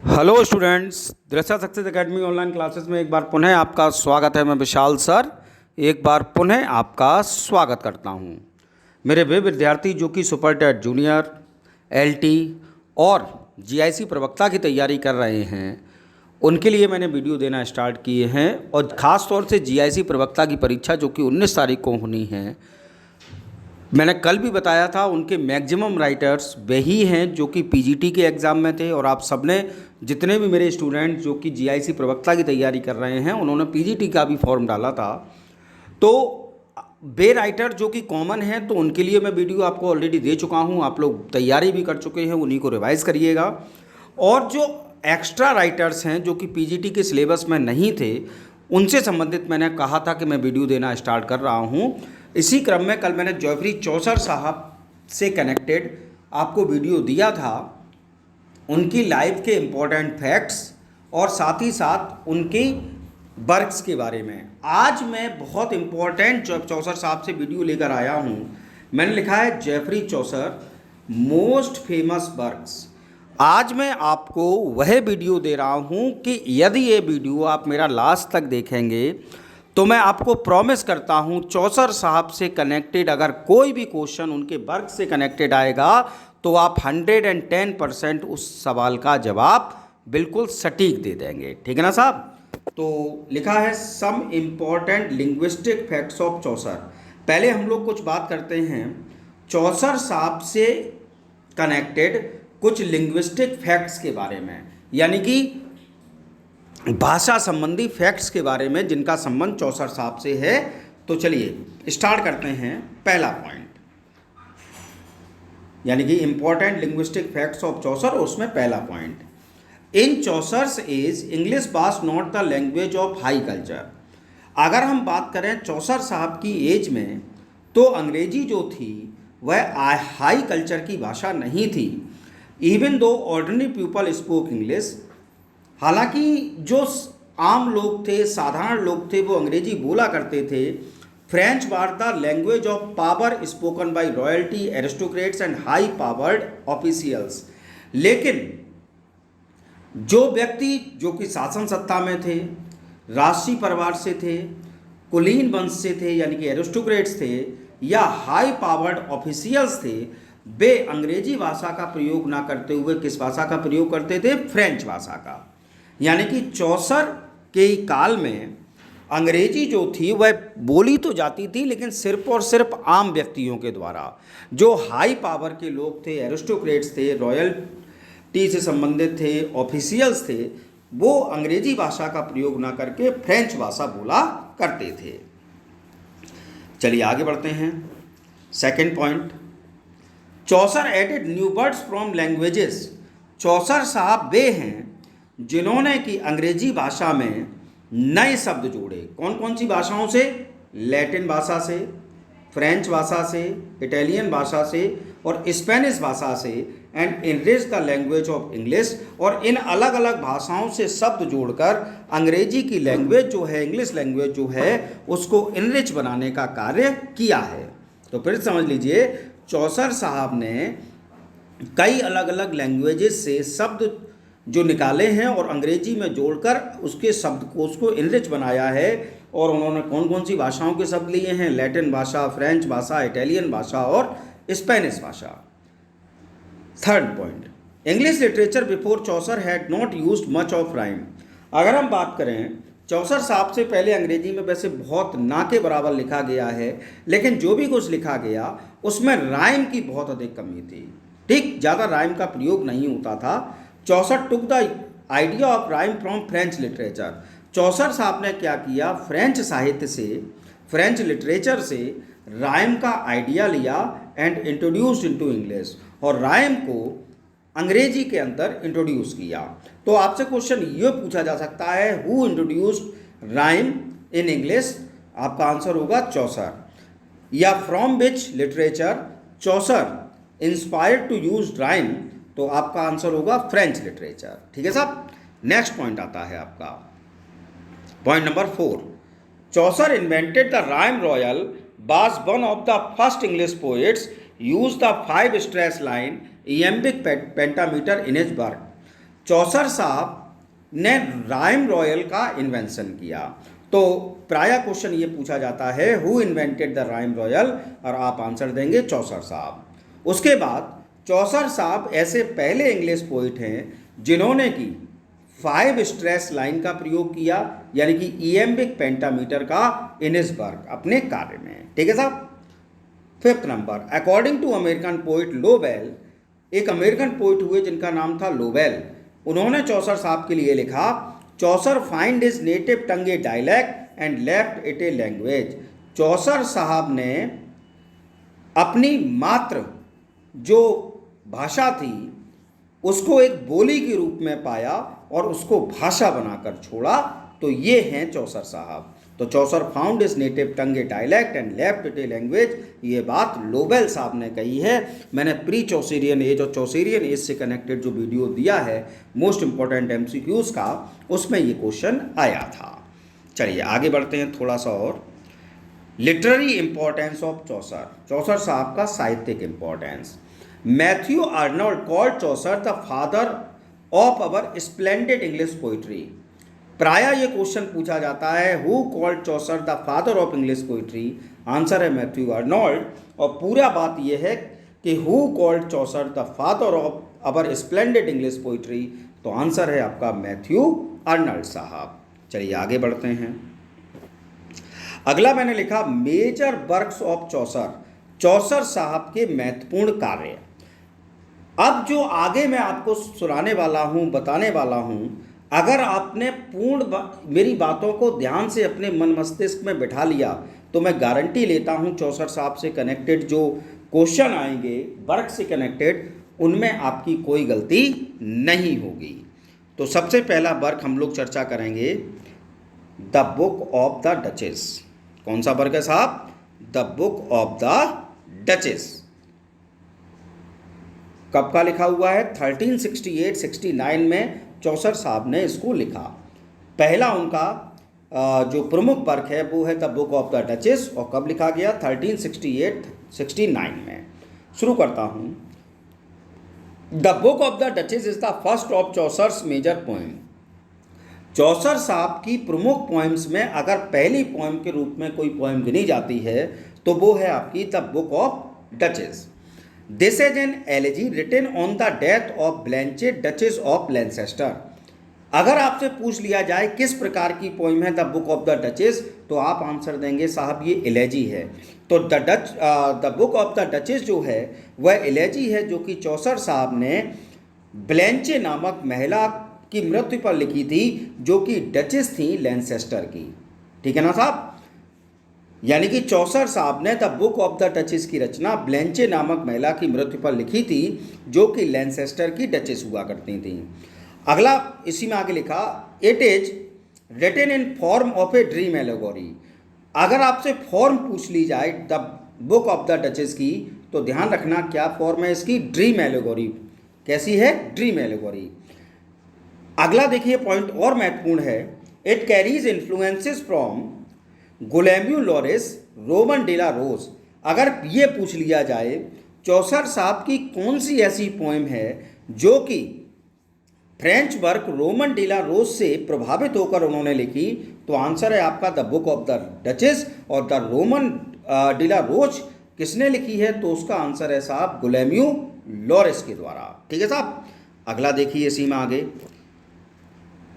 Hello students, दृश्य success academy online classes में एक बार पुनः आपका स्वागत है। मैं विशाल सर एक बार पुनः आपका स्वागत करता हूं। मेरे वे विद्यार्थी जो कि सुपर टेट जूनियर, एलटी और जीआईसी प्रवक्ता की तैयारी कर रहे हैं, उनके लिए मैंने वीडियो देना स्टार्ट किए हैं। और ख़ास तौर से जीआईसी प्रवक्ता की परीक्षा जो कि 19 तारीख को होनी है, मैंने कल भी बताया था, उनके मैक्सिमम राइटर्स वही हैं जो कि पीजीटी के एग्ज़ाम में थे। और आप सबने, जितने भी मेरे स्टूडेंट जो कि जीआईसी प्रवक्ता की तैयारी कर रहे हैं, उन्होंने पीजीटी का भी फॉर्म डाला था। तो वे राइटर जो कि कॉमन हैं, तो उनके लिए मैं वीडियो आपको ऑलरेडी दे चुका हूं। आप लोग तैयारी भी कर चुके हैं, उन्हीं को रिवाइज करिएगा। और जो एक्स्ट्रा राइटर्स हैं जो कि पीजीटी के सिलेबस में नहीं थे, उनसे संबंधित मैंने कहा था कि मैं वीडियो देना स्टार्ट कर रहा हूं। इसी क्रम में कल मैंने जेफरी चौसर साहब से कनेक्टेड आपको वीडियो दिया था, उनकी लाइफ के इम्पोर्टेंट फैक्ट्स और साथ ही साथ उनकी वर्क्स के बारे में। आज मैं बहुत इम्पोर्टेंट चौसर साहब से वीडियो लेकर आया हूं। मैंने लिखा है Geoffrey Chaucer most famous works. आज मैं आपको वह वीडियो दे रहा हूं कि यदि ये वीडियो आप मेरा लास्ट तक देखेंगे तो मैं आपको प्रॉमिस करता हूं, चौसर साहब से कनेक्टेड अगर कोई भी क्वेश्चन उनके वर्क से कनेक्टेड आएगा तो आप 110% उस सवाल का जवाब बिल्कुल सटीक दे देंगे। ठीक है ना साहब? तो लिखा है some important linguistic facts of Chaucer. पहले हम लोग कुछ बात करते हैं चौसर साहब से कनेक्टेड कुछ लिंग्विस्टिक फैक्ट्स के बारे में, यानी कि भाषा संबंधी फैक्ट्स के बारे में जिनका संबंध चौसर साहब से है। तो चलिए स्टार्ट करते हैं। पहला पॉइंट, यानी कि important linguistic facts of Chaucer, उसमें पहला point, in Chaucer's age English was not the language of high culture. अगर हम बात करें चौसर साहब की एज में, तो अंग्रेजी जो थी वह हाई कल्चर की भाषा नहीं थी। Even though ordinary people spoke English, हालांकि जो आम लोग थे, साधारण लोग थे, वो अंग्रेजी बोला करते थे। French was the language of power spoken by royalty, aristocrats and high powered officials. लेकिन जो व्यक्ति जो कि शासन सत्ता में थे, राष्ट्रीय परिवार से थे, कुलीन वंश से थे यानी कि एरिस्टोक्रेट्स थे, या हाई पावर्ड ऑफिशियल्स थे, वे अंग्रेजी भाषा का प्रयोग ना करते हुए किस भाषा का प्रयोग करते थे? फ्रेंच भाषा का। यानी कि चौसर के काल में अंग्रेजी जो थी वह बोली तो जाती थी, लेकिन सिर्फ और सिर्फ आम व्यक्तियों के द्वारा। जो हाई पावर के लोग थे, एरिस्टोक्रेट्स थे, रॉयल्टी से संबंधित थे, ऑफिशियल्स थे, वो अंग्रेजी भाषा का प्रयोग ना करके फ्रेंच भाषा बोला करते थे। चलिए आगे बढ़ते हैं। Second point, Chaucer added new words from languages. Chaucer साहब वे हैं जिन्होंने कि अंग्रेजी भाषा में नए शब्द जोड़े। कौन कौन सी भाषाओं से? लैटिन भाषा से, फ्रेंच भाषा से, इटालियन भाषा से और स्पेनिश भाषा से, and enrich the language of English. और इन अलग अलग भाषाओं से शब्द जोड़कर अंग्रेजी की लैंग्वेज जो है, इंग्लिश लैंग्वेज जो है, उसको इनरिच बनाने का कार्य किया है। तो फिर समझ लीजिए, चौसर साहब ने कई अलग अलग लैंग्वेजेस से शब्द जो निकाले हैं और अंग्रेजी में जोड़कर उसके शब्दकोश को इनरिच बनाया है। और उन्होंने कौन कौन सी भाषाओं के शब्द लिए हैं? लैटिन भाषा, फ्रेंच भाषा, इटालियन भाषा और स्पेनिश भाषा। Third point, English literature before Chaucer had not used much of rhyme. अगर हम बात करें, चौसर साहब से पहले अंग्रेजी में वैसे बहुत ना के बराबर लिखा गया है, लेकिन जो भी कुछ लिखा गया उसमें राइम की बहुत अधिक कमी थी। ठीक, ज़्यादा राइम का प्रयोग नहीं होता था। Chaucer took the idea of rhyme from French literature. Chaucer साहब ने क्या किया? फ्रेंच साहित्य से, फ्रेंच लिटरेचर से राइम का आइडिया लिया एंड इंट्रोड्यूस्ड इनटू इंग्लिश, और राइम को अंग्रेजी के अंदर इंट्रोड्यूस किया। तो आपसे क्वेश्चन ये पूछा जा सकता है, who introduced rhyme in English? आपका आंसर होगा चौसर। या from which literature Chaucer inspired to use rhyme? तो आपका आंसर होगा फ्रेंच लिटरेचर। ठीक है साहब? नेक्स्ट पॉइंट आता है आपका point number 4, Chaucer invented the rhyme royal, was one of the first English poets use the 5 stress line iambic pentameter in his work. Chaucer साहब ने राइम रॉयल का इन्वेंशन किया। तो प्राय क्वेश्चन ये पूछा जाता है who invented the rhyme royal, और आप आंसर देंगे चौसर साहब। उसके बाद चौसर साहब ऐसे पहले इंग्लिश पोइट हैं जिन्होंने की 5 स्ट्रेस लाइन का प्रयोग किया, यानी कि इएम्बिक पेंटामीटर का इन हिज वर्क अपने कार्य में। ठीक है साहब। 5th number, according to American poet Lowell, एक अमेरिकन पोइट हुए जिनका नाम था लोवेल, उन्होंने चौसर साहब के लिए लिखा, Chaucer find his native tongue a dialect and left it a language. Chaucer साहब ने अपनी मात्र जो भाषा थी उसको एक बोली के रूप में पाया और उसको भाषा बनाकर छोड़ा। तो ये हैं चौसर साहब। तो Chaucer found is native tongue a dialect and left it a language, ये बात लोवेल साहब ने कही है। मैंने प्री चौसेरियन एज और चौसेरियन एज से कनेक्टेड जो वीडियो दिया है मोस्ट इंपॉर्टेंट एमसीक्यूज का, उसमें ये क्वेश्चन आया था। चलिए आगे बढ़ते हैं थोड़ा सा और। लिटरेरी इंपॉर्टेंस ऑफ चौसर, चौसर साहब का साहित्यिक importance. Matthew Arnold called Chaucer the father of our splendid English poetry. प्राय ये क्वेश्चन पूछा जाता है who called Chaucer the father of English poetry, answer है मैथ्यू आर्नोल्ड। और पूरा बात यह है कि who called Chaucer the father of our splendid English poetry, तो आंसर है आपका मैथ्यू आर्नोल्ड साहब। चलिए आगे बढ़ते हैं। अगला मैंने लिखा मेजर वर्क्स ऑफ चौसर, चौसर साहब के महत्वपूर्ण कार्य। अब जो आगे मैं आपको सुनाने वाला हूँ, बताने वाला हूँ, अगर आपने मेरी बातों को ध्यान से अपने मन मस्तिष्क में बिठा लिया तो मैं गारंटी लेता हूँ चौसर साहब से कनेक्टेड जो क्वेश्चन आएंगे वर्क से कनेक्टेड, उनमें आपकी कोई गलती नहीं होगी। तो सबसे पहला वर्क हम लोग चर्चा करेंगे the Book of the duchess. कौन सा वर्क है साहब? The Book of the duchess. कब का लिखा हुआ है? 1368-69 में चौसर साहब ने इसको लिखा। पहला उनका जो प्रमुख वर्क है वो है the Book of the Duchess, और कब लिखा गया? 1368-69 में। शुरू करता हूँ। The Book of the Duchess is the first of Chaucer's major poem. Chaucer साहब की प्रमुख पोएम्स में अगर पहली पोएम के रूप में कोई पोएम गिनी जाती है तो वो है आपकी the Book of Duchess. This is an elegy written on the death of Blanche duchess of Lancaster. अगर आपसे पूछ लिया जाए किस प्रकार की पोइम है the Book of the duchess, तो आप आंसर देंगे साहब ये एलेजी है। तो the Book of the duchess जो है वह एलेजी है जो कि चौसर साहब ने ब्लैंचे नामक महिला की मृत्यु पर लिखी थी, जो कि डचेस थी लैनचेस्टर की। ठीक है ना साहब? यानी कि चौसर साहब ने the Book of the Duchess की रचना ब्लैंचे नामक महिला की मृत्यु पर लिखी थी, जो कि लैनचेस्टर की डचेस हुआ करती थी। अगला इसी में आगे लिखा it is written in form of a dream allegory. अगर आपसे फॉर्म पूछ ली जाए the Book of the Duchess की, तो ध्यान रखना क्या फॉर्म है इसकी? Dream allegory. कैसी है? Dream allegory. अगला देखिए पॉइंट और महत्वपूर्ण है, it carries influences from Guillaume Lorris, Roman de la Rose. अगर ये पूछ लिया जाए चौसर साहब की कौन सी ऐसी पोएम है जो कि French work Roman de la Rose से प्रभावित होकर उन्होंने लिखी, तो आंसर है आपका the Book of the Duchess. और the Roman de la Rose किसने लिखी है? तो उसका आंसर है साहब गुलेम्यू लॉरिस के द्वारा। ठीक है साहब? अगला देखिए इसी में आगे,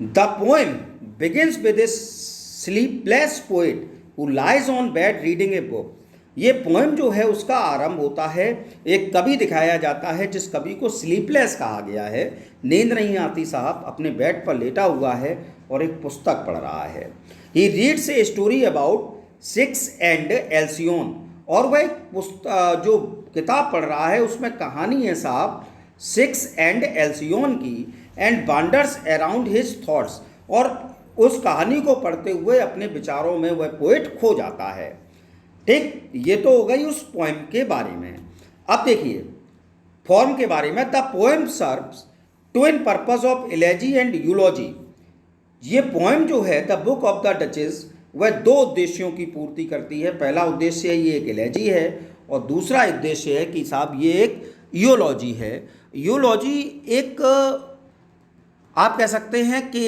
the poem begins with A sleepless poet who lies on bed reading a book. ये पोएम जो है उसका आरंभ होता है, एक कवि दिखाया जाता है जिस कवि को स्लीपलेस कहा गया है, नींद नहीं आती साहब, अपने बेड पर लेटा हुआ है और एक पुस्तक पढ़ रहा है। He reads a story about Ceyx and Alcyone, और वह जो किताब पढ़ रहा है उसमें कहानी है साहब सिक्स एंड एल्सियोन की, एंड वांडर्स अराउंड हिज थॉट्स, और उस कहानी को पढ़ते हुए अपने विचारों में वह पोएट खो जाता है। ठीक, ये तो हो गई उस पोएम के बारे में। अब देखिए फॉर्म के बारे में, the poem serves twin purpose of elegy and eulogy. ये पोएम जो है the Book of the Duchess वह दो उद्देश्यों की पूर्ति करती है। पहला उद्देश्य ये एक एलेजी है और दूसरा उद्देश्य है कि साहब ये एक यूलॉजी है। यूलॉजी एक आप कह सकते हैं कि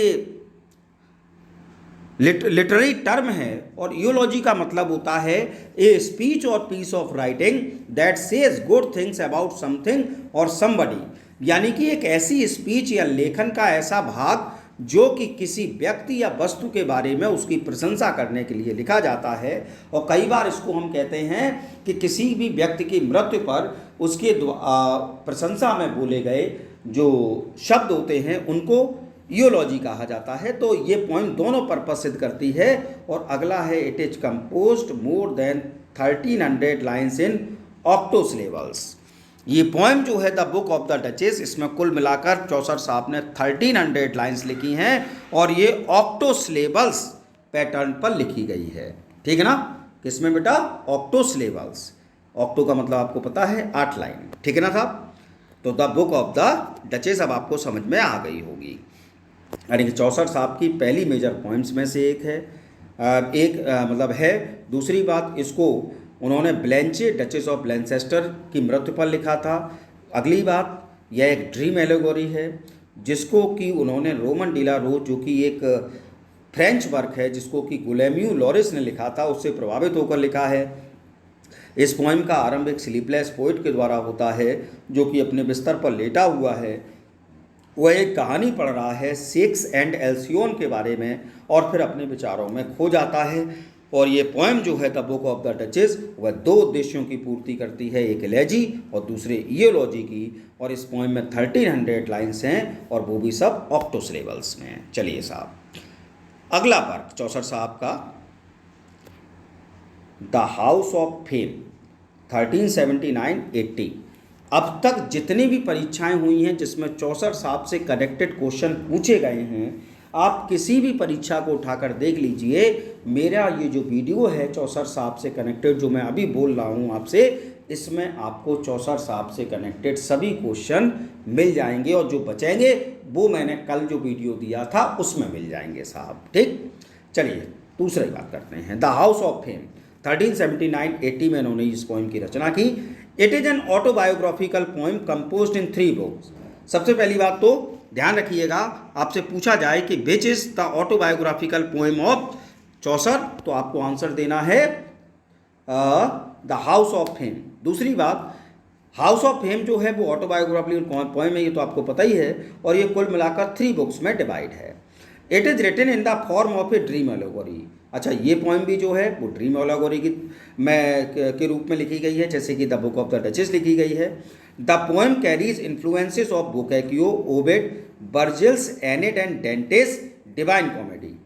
लिटरेरी टर्म है, और यूलॉजी का मतलब होता है ए स्पीच और piece of writing that says good things about something और समबडी, यानी कि एक ऐसी स्पीच या लेखन का ऐसा भाग जो कि किसी व्यक्ति या वस्तु के बारे में उसकी प्रशंसा करने के लिए लिखा जाता है। और कई बार इसको हम कहते हैं कि किसी भी व्यक्ति की मृत्यु पर उसके प्रशंसा में बोले गए जो शब्द होते हैं उनको यूलॉजी कहा जाता है। तो ये पोएम दोनों पर्पज सिद्ध करती है। और अगला है it is composed more than 1300 lines in octosyllables. ये पोएम जो है the Book of the Duchess, इसमें कुल मिलाकर चौसर साहब ने 1300 लाइन्स लिखी हैं और ये ऑक्टोसिलेबल्स पैटर्न पर लिखी गई है। ठीक है ना, किसमें बेटा? ऑक्टोसिलेबल्स। ऑक्टो का मतलब आपको पता है 8 लाइन। ठीक है ना साहब? तो the Book of the duchess अब आपको समझ में आ गई होगी। यानी कि चौसर साहब की पहली मेजर पोइम्स में से एक है। मतलब है। दूसरी बात, इसको उन्होंने ब्लेंचे डचेस ऑफ लेंसेस्टर की मृत्यु पर लिखा था। अगली बात, यह एक ड्रीम एलेगोरी है जिसको कि उन्होंने रोमन डिला रोज, जो कि एक फ्रेंच वर्क है जिसको कि गुलेम्यू लॉरिस ने लिखा था, उससे प्रभावित होकर लिखा है। इस पोइम का आरंभ एक स्लीपलेस पोइट के द्वारा होता है जो कि अपने बिस्तर पर लेटा हुआ है। वह एक कहानी पढ़ रहा है सेक्स एंड एल्सियोन के बारे में और फिर अपने विचारों में खो जाता है। और ये पोएम जो है the Book of the Duchess, वह 2 उद्देश्यों की पूर्ति करती है, एक एलेजी और दूसरे ईयोलॉजी की। और इस पोएम में 1300 लाइन्स हैं और वो भी सब ऑक्टोसिलेबल्स में हैं। चलिए साहब, अगला वर्क चौसर साहब का द हाउस ऑफ फेम 1379-80। अब तक जितनी भी परीक्षाएं हुई हैं जिसमें चौसर साहब से कनेक्टेड क्वेश्चन पूछे गए हैं, आप किसी भी परीक्षा को उठाकर देख लीजिए। मेरा ये जो वीडियो है चौसर साहब से कनेक्टेड जो मैं अभी बोल रहा हूँ आपसे, इसमें आपको चौसर साहब से कनेक्टेड सभी क्वेश्चन मिल जाएंगे और जो बचेंगे वो मैंने कल जो वीडियो दिया था उसमें मिल जाएंगे साहब। ठीक, चलिए दूसरी बात करते हैं। द हाउस ऑफ फेम 1379-80 में इन्होंने इस पोइम की रचना की। It is an autobiographical poem composed in 3 books. सबसे पहली बात तो ध्यान रखिएगा, आपसे पूछा जाए कि which is the autobiographical poem of चौसर, तो आपको आंसर देना है द हाउस ऑफ फेम। दूसरी बात, हाउस ऑफ फेम जो है वो ऑटोबायोग्राफिकल पोइम है, ये तो आपको पता ही है, और ये कुल मिलाकर 3 बुक्स में डिवाइड है। It is written in the form of a dream allegory. अच्छा, ये पोइम भी जो है वो ड्रीम एलेगोरी के रूप में लिखी गई है, जैसे कि the Book of the Duchess लिखी गई है। The poem carries influences of Boccaccio, Ovid, Virgil's, Aeneid and Dante's Divine Comedy.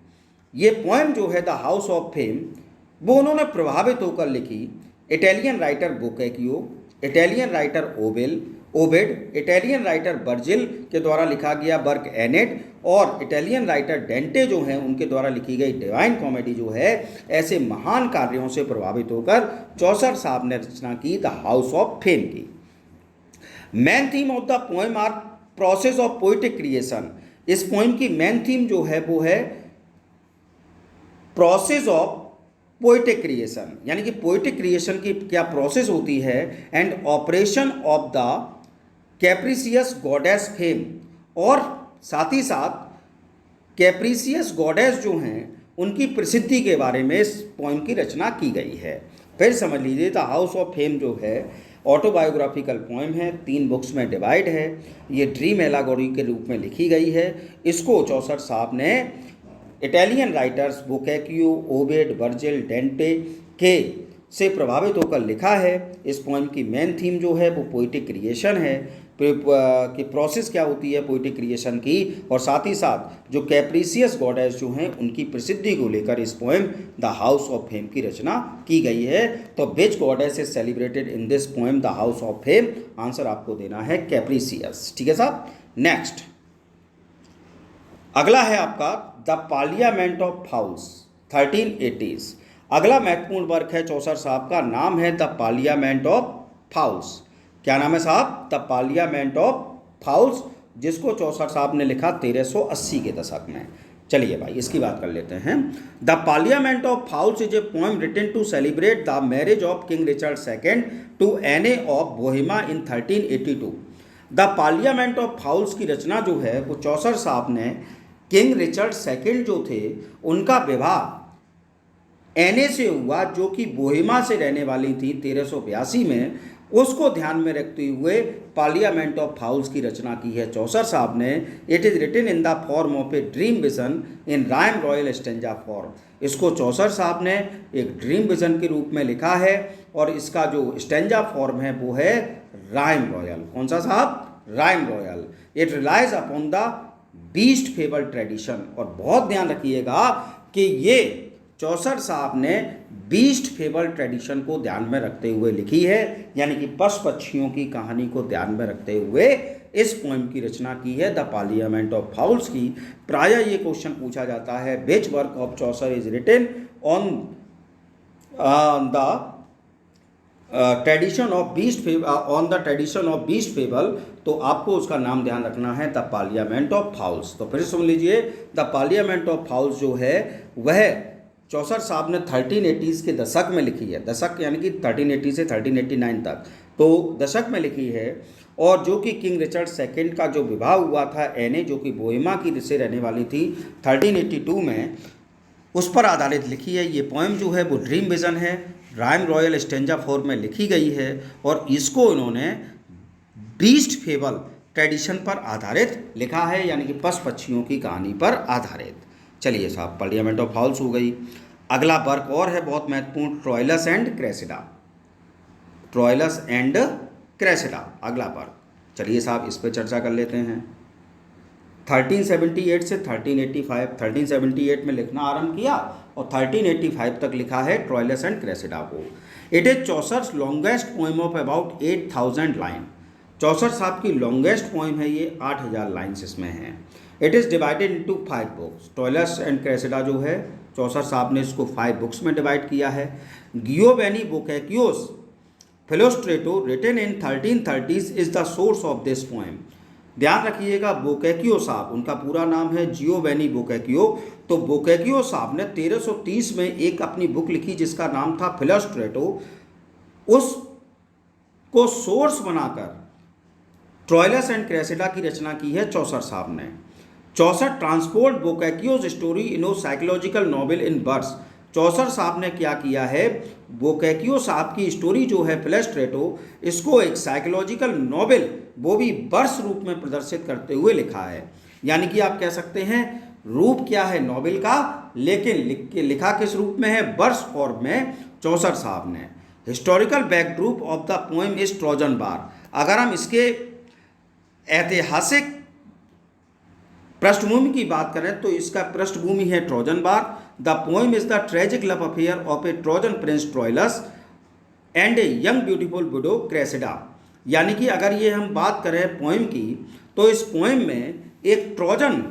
ये पोएम जो है द हाउस ऑफ फेम, वो उन्होंने प्रभावित होकर लिखी Italian writer Boccaccio, Italian writer Ovid, Italian writer Virgil के द्वारा लिखा गया वर्क एनेट, और इटालियन राइटर डेंटे जो हैं उनके द्वारा लिखी गई डिवाइन कॉमेडी जो है, ऐसे महान कार्यों से प्रभावित होकर चौसर साहब ने रचना की द हाउस ऑफ फेम की। Main theme of the poem are process of poetic creation. इस पोएम की मेन थीम जो है वो है प्रोसेस ऑफ पोइटिक क्रिएशन, यानी कि पोइटिक क्रिएशन की क्या प्रोसेस होती है, and operation of the capricious goddess Fame, और साथ ही साथ कैप्रिसियस गॉडेस जो हैं उनकी प्रसिद्धि के बारे में इस पोएम की रचना की गई है। फिर समझ लीजिए, द हाउस ऑफ फेम जो है ऑटोबायोग्राफिकल पोएम है, 3 बुक्स में डिवाइड है। ये ड्रीम एलेगोरी के रूप में लिखी गई है। इसको चौसर साहब ने Italian writers Boccaccio, Ovid, Virgil, Dante के से प्रभावित होकर लिखा है। इस पोएम की मेन थीम जो है वो पोइटिक क्रिएशन है, कि प्रोसेस क्या होती है पोइटिक क्रिएशन की, और साथ ही साथ जो कैप्रिसियस गॉडेस जो हैं उनकी प्रसिद्धि को लेकर इस poem the House of Fame की रचना की गई है। तो which goddess is celebrated in this poem the House of Fame? Answer आपको देना है कैप्रिसियस। ठीक है साहब। नेक्स्ट अगला है आपका the Parliament of fowls 1380s। अगला महत्वपूर्ण वर्क है चौसर साहब का, नाम है द पार्लियामेंट ऑफ फाउल्स। क्या नाम है साहब? द पार्लियामेंट ऑफ फाउल्स, जिसको चौसर साहब ने लिखा 1380 के दशक में। चलिए भाई इसकी बात कर लेते हैं। The Parliament of Fowls is a poem written to celebrate the marriage of king Richard II to Anne of Bohemia in 1382। The Parliament of Fowls की रचना जो है वो चौसर साहब ने किंग रिचर्ड सेकंड जो थे उनका विवाह एने से हुआ, जो कि बोहेमा से रहने वाली थी 1382 में, उसको ध्यान में रखते हुए पार्लियामेंट ऑफ फाउल्स की रचना की है चौसर साहब ने। It is written in the form of a dream vision in rhyme royal stanza form. इसको चौसर साहब ने एक ड्रीम विजन के रूप में लिखा है और इसका जो स्टेंजा फॉर्म है वो है राइम रॉयल। कौन सा साहब? Rhyme royal. It relies upon the beast fable tradition. और बहुत ध्यान रखिएगा कि ये चौसर साहब ने बीस्ट फेबल ट्रेडिशन को ध्यान में रखते हुए लिखी है, यानी कि पशु पक्षियों की कहानी को ध्यान में रखते हुए इस पोएम की रचना की है द पार्लियामेंट ऑफ फाउल्स की। प्रायः ये क्वेश्चन पूछा जाता है, which work of Chaucer is written on the tradition of beast fable, तो आपको उसका नाम ध्यान रखना है द पार्लियामेंट ऑफ फाउल्स। तो फिर सुन लीजिए, द पार्लियामेंट ऑफ फाउल्स जो है वह चौसर साहब ने 1380s के दशक में लिखी है। दशक यानी कि 1380 से 1389 तक, तो दशक में लिखी है। और जो कि किंग रिचर्ड सेकंड का जो विवाह हुआ था एने, जो कि बोहेमा की से रहने वाली थी 1382 में, उस पर आधारित लिखी है। ये पोएम जो है वो ड्रीम विजन है, राइम रॉयल स्टेंजा फॉर्म में लिखी गई है और इसको इन्होंने बीस्ट फेबल ट्रेडिशन पर आधारित लिखा है, यानी कि पशु पक्षियों की कहानी पर आधारित। चलिए साहब, पार्लियामेंट ऑफ फाउल्स हो गई। अगला वर्क और है बहुत महत्वपूर्ण, Troilus and Cressida. Troilus and Cressida अगला वर्क। चलिए साहब, इस पर चर्चा कर लेते हैं। 1378 से 1385, 1378 में लिखना आरंभ किया और 1385 तक लिखा है ट्रोइलस एंड क्रेसिडा को। It is Chaucer's longest poem of about 8000 line. Chaucer साहब की लॉन्गेस्ट पोएम है ये, 8000 लाइन्स इसमें हैं। It is divided into 5 books. Troilus and Cressida जो है चौसर साहब ने इसको 5 बुक्स में डिवाइड किया है। Giovanni Boccaccio's Filostrato written in 1330s is the source of this poem. ध्यान रखिएगा, बोकैकियो साहब, उनका पूरा नाम है जियोवेनी बोकैकियो। तो बोकैकियो साहब ने 1330 में एक अपनी बुक लिखी जिसका नाम था फिलोस्ट्रेटो। उसको सोर्स बनाकर ट्रोइलस एंड क्रेसिडा की रचना की है चौसर साहब ने। Chaucer transport Boccaccio's story in a psychological novel in verse. Chaucer साहब ने क्या किया है, बोकैकियो साहब की स्टोरी जो है फिलोस्ट्रेटो, इसको एक साइकोलॉजिकल नॉवेल वो भी वर्स रूप में प्रदर्शित करते हुए लिखा है। यानी कि आप कह सकते हैं रूप क्या है नॉवेल का, लेकिन लिखा किस रूप में है, वर्स फॉर्म में चौसर साहब ने। Historical backdrop of the poem is Trojan war. अगर हम इसके ऐतिहासिक पृष्ठभूमि की बात करें तो इसका पृष्ठभूमि है Trojan war. The poem is the tragic love affair of A Trojan Prince Troilus and a young beautiful window Cressida. यानी कि अगर ये हम बात करें पोएम की, तो इस पोएम में एक ट्रोजन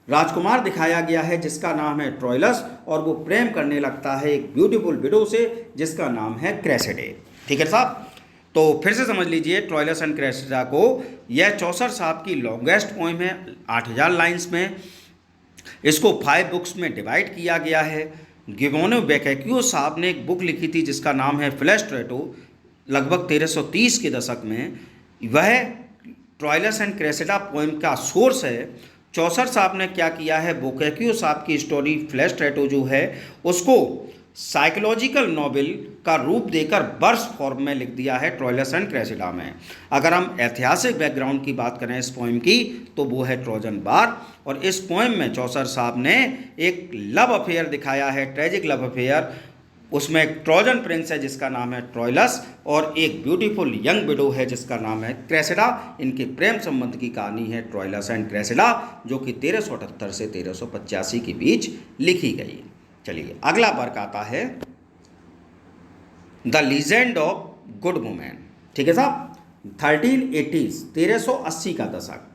राजकुमार दिखाया गया है जिसका नाम है ट्रोइलस, और वो प्रेम करने लगता है एक ब्यूटीफुल विडो से जिसका नाम है क्रेसिडे। ठीक है साहब, तो फिर से समझ लीजिए ट्रोइलस एंड क्रेसिडा को। यह चौसर साहब की लॉन्गेस्ट पोएम है 8000 लाइन्स में। इसको 5 बुक्स में डिवाइड किया गया है। गियोवेनी बोकैकियो साहब ने एक बुक लिखी थी जिसका नाम है फिलोस्ट्रेटो, लगभग 1330 के दशक में। वह ट्रोइलस एंड क्रेसिडा पोएम का सोर्स है। चौसर साहब ने क्या किया है, बोकैकियो साहब की स्टोरी फिलोस्ट्रेटो जो है उसको साइकोलॉजिकल नॉवेल का रूप देकर वर्स फॉर्म में लिख दिया है ट्रोइलस एंड क्रेसिडा में। अगर हम ऐतिहासिक बैकग्राउंड की बात करें इस पोएम की, तो वो है ट्रोजन वार। और इस पोएम में चौसर साहब ने एक लव अफेयर दिखाया है, ट्रेजिक लव अफेयर। उसमें एक ट्रोजन प्रिंस है जिसका नाम है ट्रोइलस और एक ब्यूटीफुल यंग विडो है जिसका नाम है क्रेसिडा। इनके प्रेम संबंध की कहानी है ट्रोइलस एंड क्रेसिडा, जो कि 1378 से 1385 के बीच लिखी गई। चलिए अगला वर्क आता है the legend of good women. ठीक है साहब, 1380s 1380 का दशक।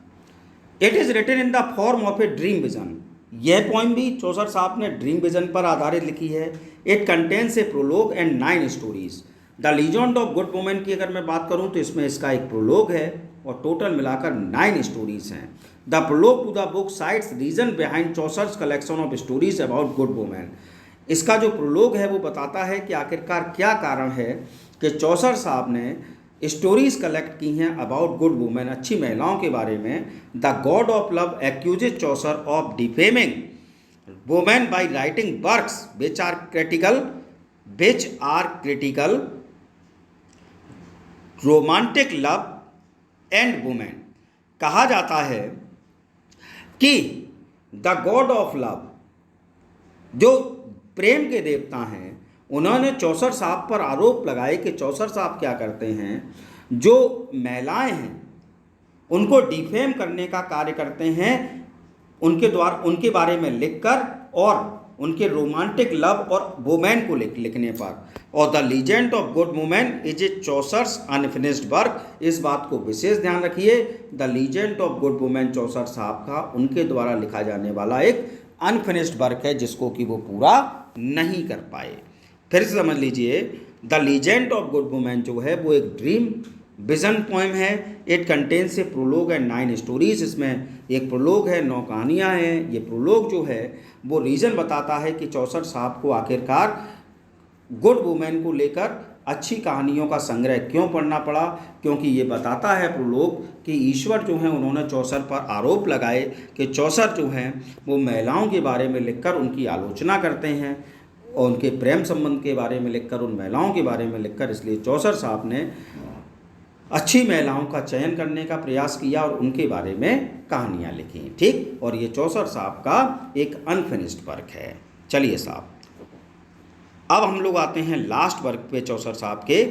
It is written in the form of a dream vision. यह पोएम भी चौसर साहब ने ड्रीम विजन पर आधारित लिखी है। It contains A prologue and 9 stories. The legend of good women की अगर मैं बात करूं तो इसमें इसका एक प्रोलोग है और टोटल मिलाकर 9 स्टोरीज हैं। The prologue to the book sites reason behind Chaucer's collection of stories about good women. इसका जो प्रोलोग है वो बताता है कि आखिरकार क्या कारण है कि चौसर साहब ने स्टोरीज कलेक्ट की हैं अबाउट गुड वुमेन, अच्छी महिलाओं के बारे में। The god of love accuses Chaucer of defaming women by writing works which are critical romantic love and women. कहा जाता है कि द गॉड ऑफ लव, जो प्रेम के देवता हैं, उन्होंने चौसर साहब पर आरोप लगाए कि चौसर साहब क्या करते हैं, जो महिलाएं हैं उनको डिफेम करने का कार्य करते हैं उनके द्वारा, उनके बारे में लिखकर और उनके रोमांटिक लव और वुमेन को लिखने पर। और the legend of good Women is a Chaucer's unfinished work. इस बात को विशेष ध्यान रखिए, the legend of good Women Chaucer साहब का उनके द्वारा लिखा जाने वाला एक अनफिनिश्ड वर्क है जिसको कि वो पूरा नहीं कर पाए। फिर से समझ लीजिए, the legend of good women जो है वो एक ड्रीम विजन पोएम है। It contains A prologue and 9 stories. इसमें एक प्रोलोग है, 9 कहानियाँ हैं। ये प्रोलोग जो है वो रीज़न बताता है कि चौसर साहब को आखिरकार गुड वुमेन को लेकर अच्छी कहानियों का संग्रह क्यों पढ़ना पड़ा, क्योंकि ये बताता है प्रोलोग कि ईश्वर जो हैं उन्होंने चौसर पर आरोप लगाए कि चौसर जो हैं वो महिलाओं के बारे में लिखकर उनकी आलोचना करते हैं और उनके प्रेम संबंध के बारे में लिखकर, उन महिलाओं के बारे में लिखकर। इसलिए चौसर साहब ने अच्छी महिलाओं का चयन करने का प्रयास किया और उनके बारे में कहानियाँ लिखी। ठीक, और ये चौसर साहब का एक अनफिनिश्ड वर्क है। चलिए साहब, अब हम लोग आते हैं लास्ट वर्क पे चौसर साहब के,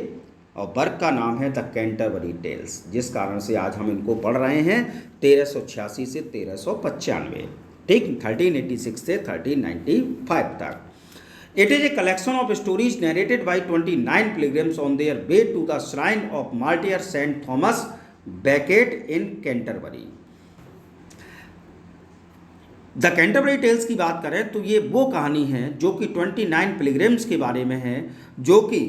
और वर्क का नाम है द कैंटरबरी टेल्स, जिस कारण से आज हम इनको पढ़ रहे हैं 1386 से 1395। ठीक, 1386 से 1395 तक। It is a collection of stories narrated by 29 pilgrims on their way to the shrine of Martyr Saint Thomas Becket in Canterbury. The Canterbury tales की बात करें तो ये वो कहानी है जो कि 29 पिलग्रिम्स के बारे में है, जो कि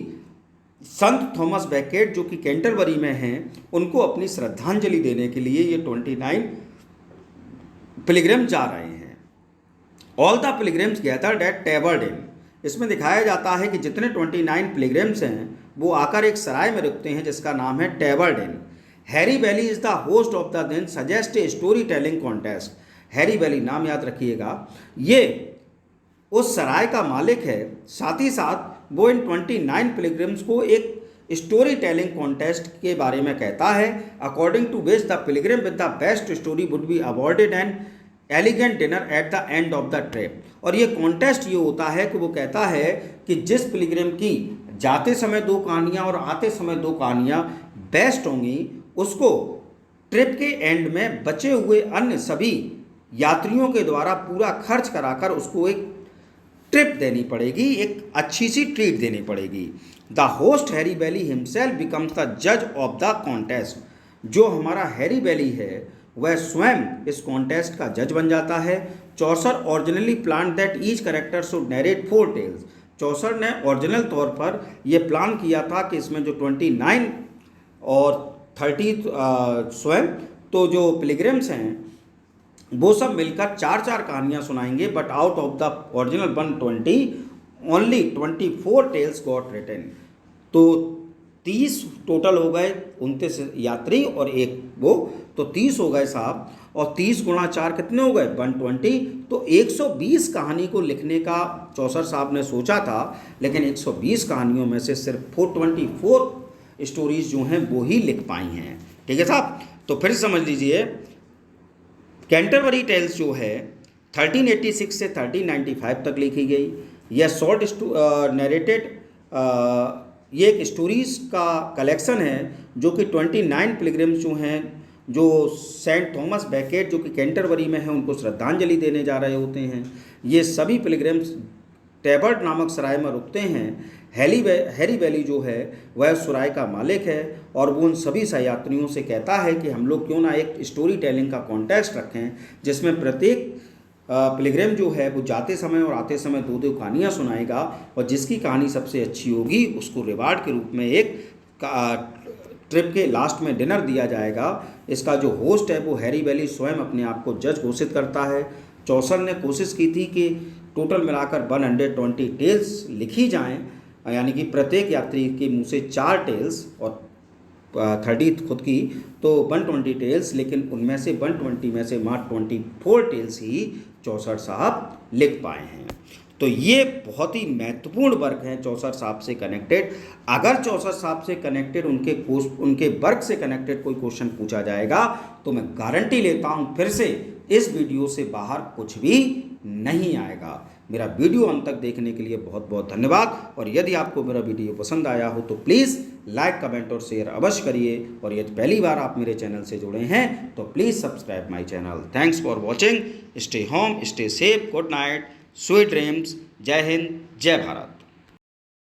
संत थॉमस बेकेट जो कि कैंटरबरी में हैं उनको अपनी श्रद्धांजलि देने के लिए ये 29 पिलग्रिम जा रहे हैं। All the pilgrims gathered at Tabard Inn. इसमें दिखाया जाता है कि जितने 29 पिलग्रिम्स हैं वो आकर एक सराय में रुकते हैं जिसका नाम है Tabard Inn. Harry Bailey is the host of the inn suggest a story telling contest. Harry Bailey नाम याद रखिएगा, ये उस सराय का मालिक है, साथ ही साथ वो इन 29 पिलग्रिम्स को एक स्टोरी टेलिंग कॉन्टेस्ट के बारे में कहता है, according to which the pilgrim with the best story would be awarded an elegant dinner at the end of the trip. और ये कॉन्टेस्ट ये होता है कि वो कहता है कि जिस पिलग्रिम की जाते समय 2 कहानियाँ और आते समय 2 कहानियाँ बेस्ट होंगी उसको ट्रिप के एंड में बचे हुए अन्य सभी यात्रियों के द्वारा पूरा खर्च कराकर उसको एक ट्रिप देनी पड़ेगी, एक अच्छी सी ट्रीट देनी पड़ेगी। The host Harry Bailey himself becomes the जज ऑफ द कॉन्टेस्ट। जो हमारा हैरी बैली है वह स्वयं इस कॉन्टेस्ट का जज बन जाता है। Chaucer originally plan that each character should narrate 4 tales. Chaucer ने ओरिजिनल तौर पर यह प्लान किया था कि इसमें जो 29 और 30 स्वयं तो जो पिलग्रिम्स हैं वो सब मिलकर 4-4 कहानियाँ सुनाएंगे, but out of the original 120 only 24 tales got written. तो 30 टोटल हो गए, 29 यात्री और एक वो, तो 30 हो गए साहब, और 30 गुणा 4 कितने हो गए 120। तो 120 कहानी को लिखने का चौसर साहब ने सोचा था, लेकिन 120 कहानियों में से सिर्फ 424 स्टोरीज जो हैं वो ही लिख पाई हैं। ठीक है साहब, तो फिर समझ लीजिए कैंटरबरी टेल्स जो है 1386 से 1395 तक लिखी गई। यह शॉर्ट नरेटेड ये एक स्टोरीज़ का कलेक्शन है जो कि 29 पिलग्रिम्स जो हैं जो सेंट थॉमस बेकेट जो कि कैंटरबरी में है उनको श्रद्धांजलि देने जा रहे होते हैं। ये सभी पिलग्रिम्स टेबर्ड नामक सराय में रुकते हैं। हैरी बैली जो है वह सराय का मालिक है और वो उन सभी सहयात्रियों से कहता है कि हम लोग क्यों ना एक स्टोरी टेलिंग का कॉन्टेस्ट रखें जिसमें प्रत्येक पिलग्रिम जो है वो जाते समय और आते समय 2-2 कहानियाँ सुनाएगा, और जिसकी कहानी सबसे अच्छी होगी उसको रिवार्ड के रूप में एक ट्रिप के लास्ट में डिनर दिया जाएगा। इसका जो होस्ट है वो हैरी बैली स्वयं अपने आप को जज घोषित करता है। चौसर ने कोशिश की थी कि टोटल मिलाकर 120 टेल्स लिखी जाएं, यानी कि प्रत्येक यात्री के मुंह से 4 टेल्स और 30 खुद की, तो 120 टेल्स, लेकिन उनमें से 120 में से मात्र 24 टेल्स ही चौसर साहब लिख पाए हैं। तो ये बहुत ही महत्वपूर्ण वर्क हैं चौसर साहब से कनेक्टेड। अगर चौसर साहब से कनेक्टेड उनके वर्क से कनेक्टेड कोई क्वेश्चन पूछा जाएगा तो मैं गारंटी लेता हूँ फिर से इस वीडियो से बाहर कुछ भी नहीं आएगा। मेरा वीडियो अंत तक देखने के लिए बहुत बहुत धन्यवाद। और यदि आपको मेरा वीडियो पसंद आया हो तो प्लीज़ लाइक, कमेंट और शेयर अवश्य करिए। और यदि पहली बार आप मेरे चैनल से जुड़े हैं तो please subscribe my channel. Thanks for watching. Stay home, stay safe, good night, sweet dreams. जय हिंद, जय भारत।